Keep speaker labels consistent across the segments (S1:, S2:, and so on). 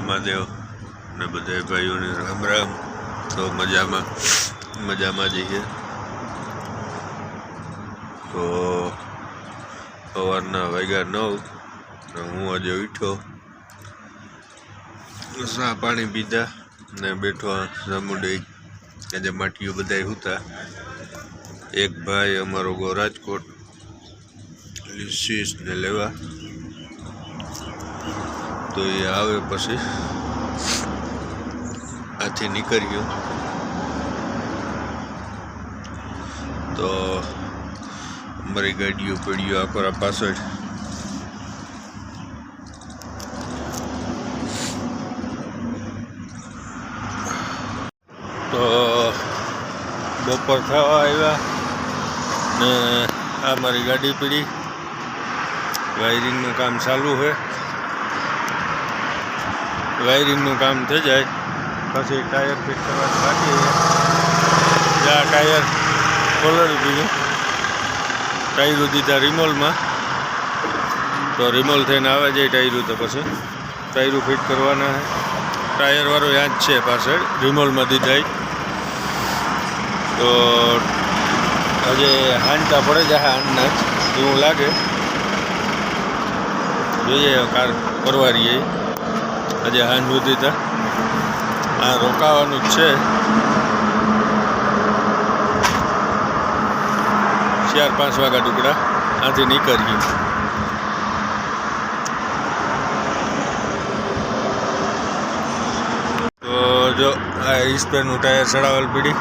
S1: મહાદેવ ને બધા ભાઈઓને રામ રામ। તો મજામાં જઈએ। તો સવારના વાગ્યા 9 ને હું આજે ઉઠ્યો, ચા પાણી પીધા ને બેઠો સામુંડે। આજે માટીઓ બધા હતા। એક ભાઈ અમારો ગો રાજકોટ લિસીસ ને લેવા, તો એ આવે પછી આથી નીકળ્યો। તો અમારી ગાડીઓ પડ્યો આખોરા પાછળ। તો બપોર ખાવા આવ્યા ને આ મારી ગાડી પડી, વાયરિંગનું કામ ચાલુ છે। વાયરિંગનું કામ થઈ જાય પછી ટાયર ફિટ કરવાનું બાકી છે। આ ટાયર ખોલેલું દીધું, ટાયરું દીધા રિમોલમાં, તો રિમોલ થઈને આવે જાય ટાયરું, તો પછી ટાયરું ફિટ કરવાના છે। ટાયરવાળો યાદ છે પાછળ, રિમોલમાં દીધા। તો આજે હાંડતા પડે જાય, હાંડના જ એવું લાગે, જોઈએ કાર પરવારીએ। આજે હાંડ સુધી હતા, આ રોકાવાનું જ છે। 4-5 વાગ્યા ટુકડા આથી નીકળીએ। તો જો આ સ્પેરનું ટાયર ચડાવેલ પડી,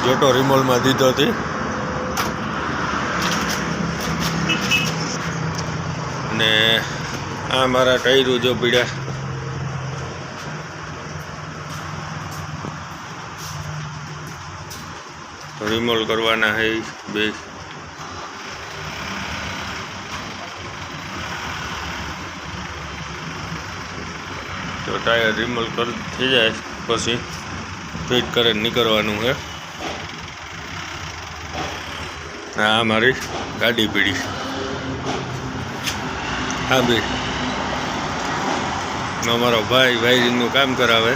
S1: જોટો રિમોલમાં દીધો હતી, ને આ મારા ટાયરું જો પીડ્યા। રિમોલ કરવાના છે બે। તો ટાયર રિમોલ થઈ જાય પછી ફિટ કરે નીકળવાનું છે। આ મારી ગાડી પીડી, હા ભાઈ અમારો ભાઈ વાયરિંગનું કામ કરાવે।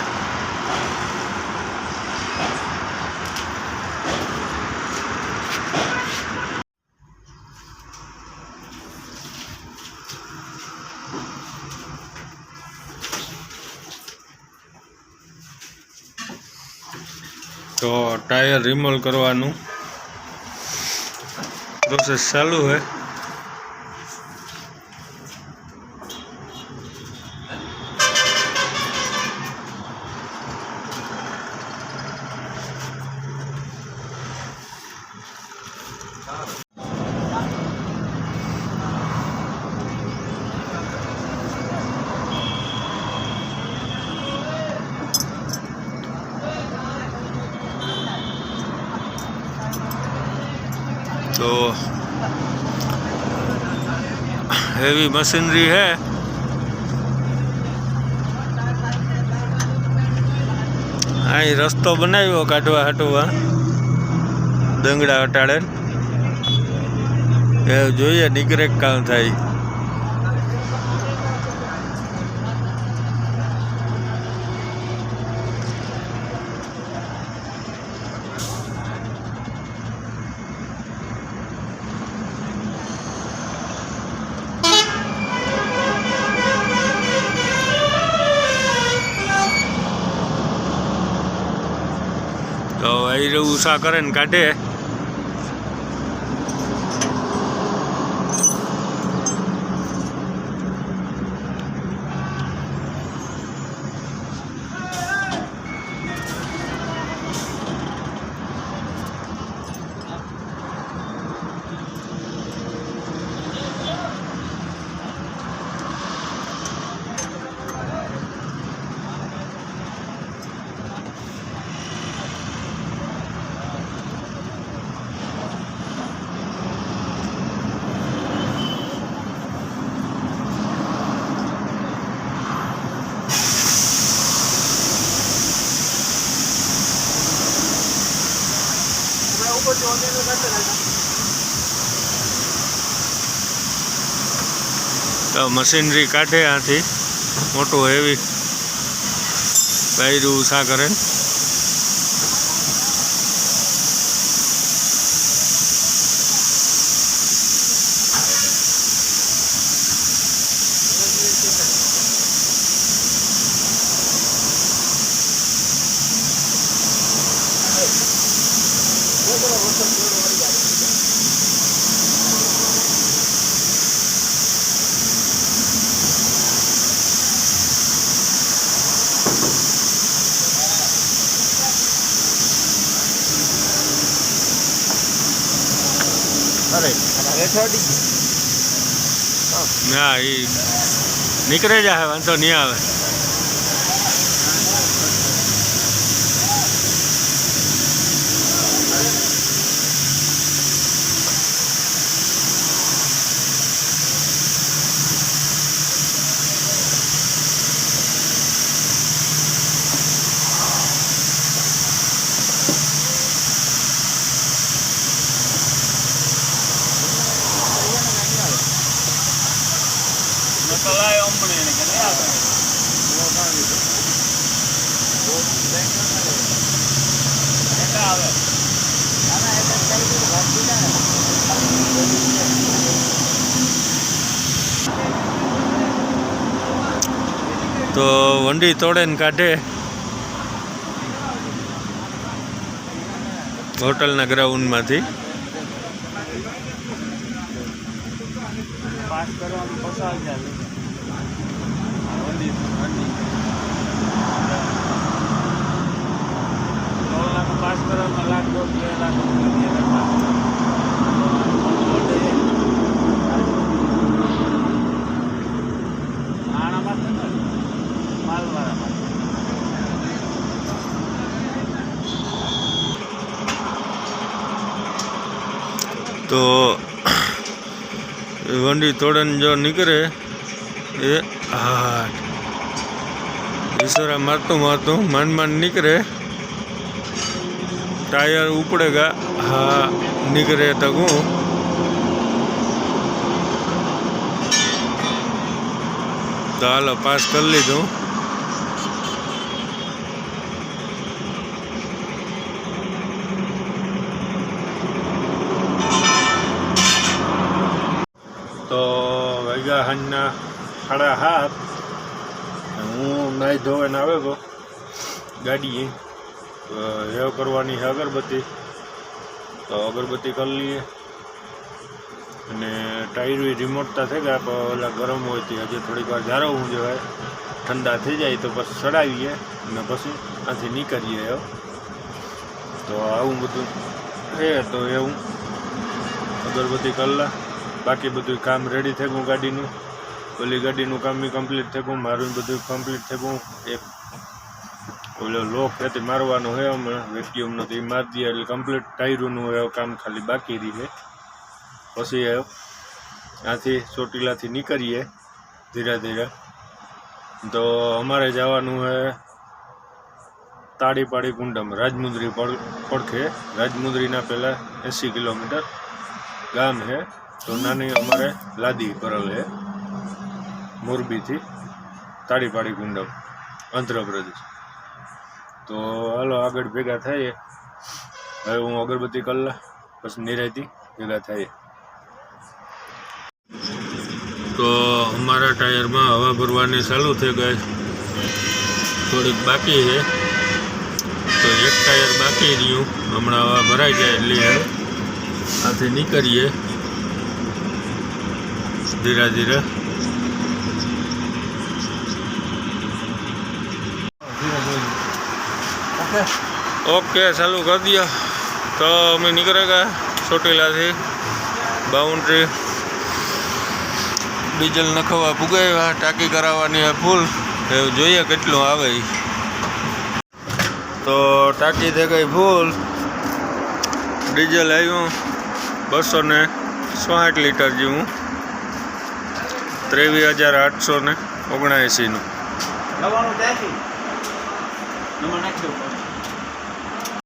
S1: તો ટાયર રિમોલ કરવાનું પ્રોસેસ ચાલુ है। तो हेवी मशीनरी है, आई रस्तो बनाव्यो काढवा हटवा दंगड़ा हटाड़े, જોઈએ નીકળે કામ થાય। तो आई उषा करे ने काढे। તો મશીનરી કાઢે આથી મોટું હેવી બાયરું ઉષા કરે ના એ નીકળે જાય વાંધો નહીં આવે તો વંડી તોડે ને કાઢે હોટલના ગ્રાઉન્ડમાંથી પાસ કરવાનું પસાર જાય પાસ કરવામાં લાખ દોઢ 2 લાખ તો વંડી તોડન જો નીકળે એ હા ઈસરા મારતું માંડ નીકળે टायर उपड़ेगा हाँ निकले तक तो हाल पास कर लीधु तो वाग्या हांजना 7:30 हूँ नाई धोवाने आव्यो गाड़ी हेव करवानी है अगरबत्ती तो अगरबत्ती कर लीए अने टायर भी रिमोटता थे गया पहला गरम होती हजे थोड़ी बार जारवू जो है ठंडा थी जाए तो बस चढ़ावीए ने पछी आथी निकळीए तो आवुं बधुं है तो एवं अगरबत्ती करला बाकी बधुं काम रेडी थे गयुं गाडीनुं ओली गाडीनुं काम बी कम्प्लीट थे गयुं मारुं बधुं कम्प्लीट थे गयुं एक ओलो लोक है मारवानो है हमें वेक्यूम नहीं मार दिया एट कम्प्लीट टायरों है काम खाली बाकी रही है पछी आथी ચોટીલા थी निकलीए धीरे धीरे तो अमारे जवानुं है ताड़ीपाड़ी कुंडम राजमुंद्री पड़खे राजमुंद्री ना पहला 80 किलोमीटर गाम है तो नानी अमारे लादी परल है मोरबी थी ताड़ीपाड़ी कुंडम आंध्र प्रदेश तो हालो आगळ भेगा थाय हवे हूँ अगरबत्ती करला पछी निरायती भेगा थाय तो हमारा टायर में हवा भरवानी चालू थी गई थोड़ी बाकी है तो एक टायर बाकी रह्यु हमणां हवा भराई जाए एटले आथी निकळीए धीरे धीरे ओके चालू कर दिया तो अमे निकलेगा ચોટીલા थी बाउंड्री डीजल नखवा पुगाव्या टाँकी करावानी है फूल जोईए केटलुं आवे तो टाँकी थी गई फूल डीजल आव्युं 260 लीटर जेवुं 23,879 નું